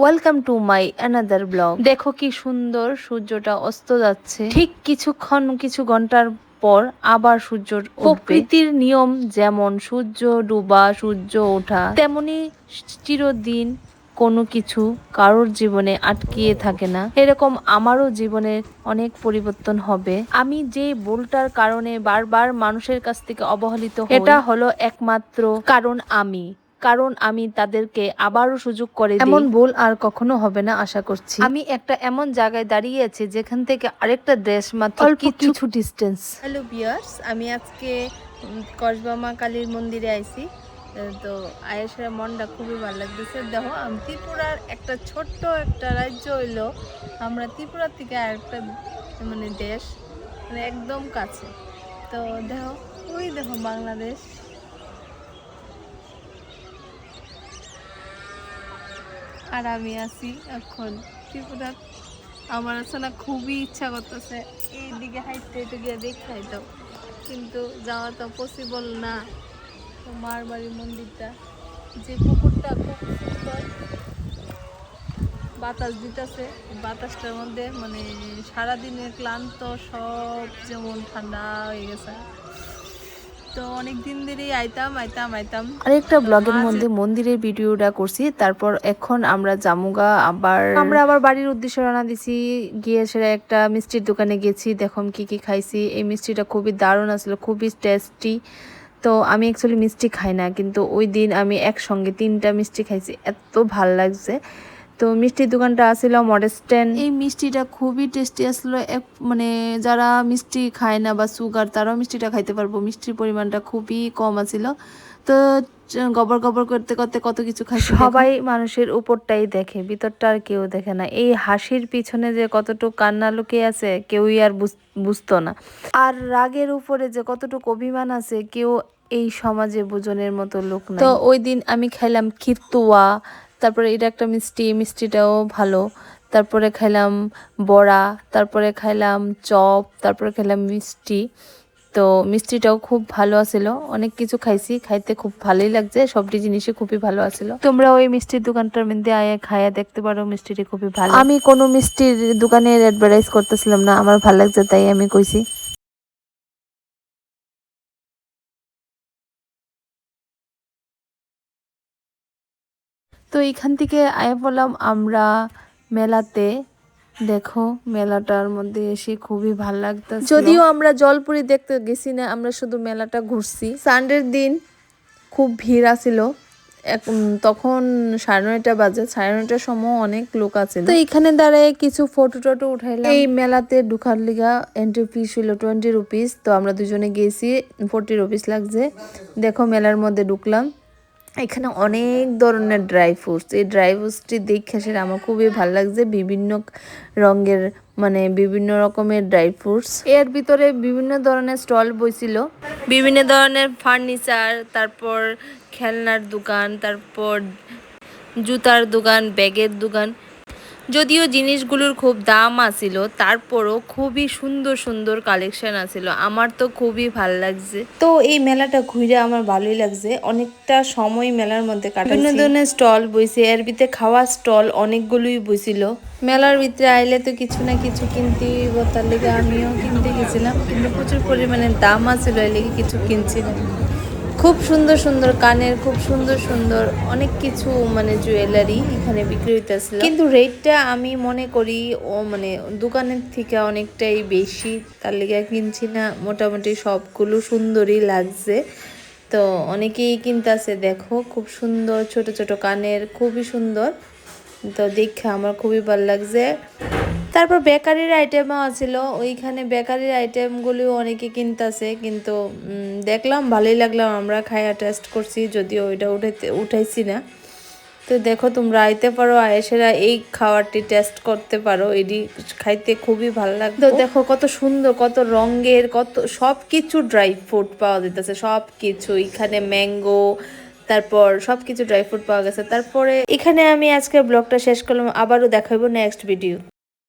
Welcome to my another blog. দেখো কি সুন্দর সূর্যটা অস্ত যাচ্ছে, ঠিক কিছু ঘন্টার পর আবার সূর্য উঠবে। প্রকৃতির নিয়ম যেমন সূর্য ডোবা সূর্য ওঠা, তেমনি চিরদিন কোনো কিছু কারোর জীবনে আটকিয়ে থাকে না। এরকম আমারও জীবনে অনেক পরিবর্তন হবে। আমি যে ভুলটার কারণে বারবার মানুষের কাছ থেকে অবহেলিত হই, এটা হলো একমাত্র কারণ আমি তাদেরকে আবারও সুযোগ করে দিই। এমন ভুল আর কখনো হবে না আশা করছি। আমি একটা এমন জায়গায় দাঁড়িয়ে আছি যেখান থেকে আরেকটা দেশ মাত্র অল্প কিছু ডিস্টেন্স। হ্যালো ভিউয়ার্স, আমি আজকে কসবা মা কালীর মন্দিরে আইছি। তো আয়েশের মনটা খুবই ভালো লাগতেছে। দেখো, আমি ত্রিপুরার একটা ছোট্ট একটা রাজ্য হইলো, আমরা ত্রিপুরা থেকে আরেকটা মানে দেশ, মানে একদম কাছে। তো দেখো, ওই দেখো বাংলাদেশ। আর আমি আছি এখন ত্রিপুরার। আমার আছে না খুবই ইচ্ছা করতেছে এইদিকে হাইটে হেঁটে গিয়ে দেখতে, তো কিন্তু যাওয়া তো পসিবল না। তো মার বাড়ির মন্দিরটা, যে পুকুরটা খুব সুন্দর, বাতাস দিতেছে, বাতাসটার মধ্যে মানে সারাদিনের ক্লান্ত সব যেমন ঠান্ডা হয়ে গেছে। তো অনেক দিন ধরেই আইতাম। আরেকটা ব্লগের মধ্যে মন্দিরের ভিডিওটা করছি। তারপর এখন আমরা জামুগা আমরা আবার বাড়ির উদ্দেশ্যে রওনা দিছি। গিয়ে সেটা একটা মিষ্টির দোকানে গেছি। দেখো কি কি খাইছি। এই মিষ্টিটা খুবই দারুণ আসলে, খুবই টেস্টি। তো আমি অ্যাকচুয়ালি মিষ্টি খাই না, কিন্তু ওই দিন আমি একসঙ্গে 3টা মিষ্টি খাইছি, এত ভাল লাগছে। তো মিষ্টির দোকানটা আসছিল মডেস্টেন। এই মিষ্টিটা খুবই টেস্টি আসলো। মানে যারা মিষ্টি খায় না বা সুগার, তারাও মিষ্টিটা খাইতে পারবো। মিষ্টির পরিমাণটা খুবই কম আছিল। তো গবর গবর করতে করতে কত কিছু খাই। সবাই মানুষের উপরটাই দেখে, ভিতরটা আর কেউ দেখে না। এই হাসির পিছনে যে কতটুকু কান্না লুকিয়ে আছে কেউই আর বুঝতো না। আর রাগের উপরে যে কতটুকু অভিমান আছে কেউ এই সমাজে বুঝনের মতো লোক নাই। তো ওই দিন আমি খাইলাম খিরতুয়া, তারপরে এটা একটা মিষ্টিটাও ভালো। তারপরে খাইলাম বড়া, তারপরে খাইলাম চপ, তারপরে খাইলাম মিষ্টি। তো মিষ্টিটাও খুব ভালো আছিল। অনেক কিছু খাইছি, খাইতে খুব ভালোই লাগছে। সবটি জিনিসই খুবই ভালো আছিল। তোমরা ওই মিষ্টির দোকানটার মধ্যে আয়া খায়া দেখতে পারো, মিষ্টিটি খুবই ভালো। আমি কোনো মিষ্টির দোকানের অ্যাডভার্টাইজ করতেছিলাম না, আমার ভালো লাগছে তাই আমি কইছি। তো এইখান থেকে আয়া পড়লাম আমরা মেলাতে। দেখো মেলাটার মধ্যে এসে খুবই ভাল লাগতেছে। যদিও আমরা জলপুরি দেখতে গেছি না, আমরা শুধু মেলাটা ঘুরছি। সানডের দিন খুব ভিড় আছিল। তখন 9:30 বাজে, 9:30টার সময় অনেক লোক আছে। তো এখানে দাঁড়ায় কিছু ফটো টটো উঠাইলাম। এই মেলাতে ঢুকার লিগা এন্ট্রি ফিস ছিল 20 রুপিস। তো আমরা দুজনে গেছি, 40 রুপিস লাগছে। দেখো মেলার মধ্যে ঢুকলাম। এখানে অনেক ধরনের ড্রাই ফ্রুটস, এই ড্রাই ফ্রুটসটি দেখে সেটা আমার খুবই ভালো লাগছে। বিভিন্ন রঙের মানে বিভিন্ন রকমের ড্রাই ফ্রুটস। এর ভিতরে বিভিন্ন ধরনের স্টল বইছিল, বিভিন্ন ধরনের ফার্নিচার, তারপর খেলনার দোকান, তারপর জুতার দোকান, ব্যাগের দোকান। যদিও জিনিসগুলোর খুব দাম আছিল, তারপরও খুবই সুন্দর সুন্দর কালেকশন আছিল। আমার তো খুবই ভালো লাগছে। তো এই মেলাটা ঘুরে আমার ভালোই লাগছে। অনেকটা সময় মেলার মধ্যে কাটাইছি। বিভিন্ন ধরনের স্টল বইছে, এর ভিতরে খাওয়া স্টল অনেকগুলোই বইছিল। মেলার ভিতরে আইলে তো কিছু না কিছু কিনতে হইব, তার লেগে আমিও কিনতে গেছিলাম, কিন্তু প্রচুর পরিমাণে দাম আছিল, এর লেগে কিছু কিনছিলাম। খুব সুন্দর সুন্দর কানের, খুব সুন্দর সুন্দর অনেক কিছু মানে জুয়েলারি এখানে বিক্রি হইতেছিল, কিন্তু রেটটা আমি মনে করি মানে দোকানের থেকে অনেকটাই বেশি, তার লেগে কিনছি না। মোটামুটি সবগুলো সুন্দরই লাগছে। তো অনেকেই কিনতেছে। দেখো খুব সুন্দর ছোট ছোট কানের, খুবই সুন্দর। তো দেখে আমার খুবই ভালো লাগছে। তারপর বেকারির আইটেমও আছিল, ওইখানে বেকারির আইটেমগুলিও অনেকে কিনতেছে, কিন্তু দেখলাম ভালোই লাগলাম। আমরা খাইয়া টেস্ট করছি, যদিও ওইটা উঠাইছি না। তো দেখো তোমরা আইতে পারো, আয়েশেরা এই খাবারটি টেস্ট করতে পারো, এটি খাইতে খুবই ভালো লাগবে। তো দেখো কত সুন্দর, কত রঙের, কত সব কিছু ড্রাই ফ্রুট পাওয়া যেতেছে, সব কিছু এখানে ম্যাঙ্গো, তারপর সবকিছু ড্রাই ফ্রুট পাওয়া গেছে। তারপরে এখানে আমি আজকের ব্লগটা শেষ করলাম, আবারও দেখাবো নেক্সট ভিডিও।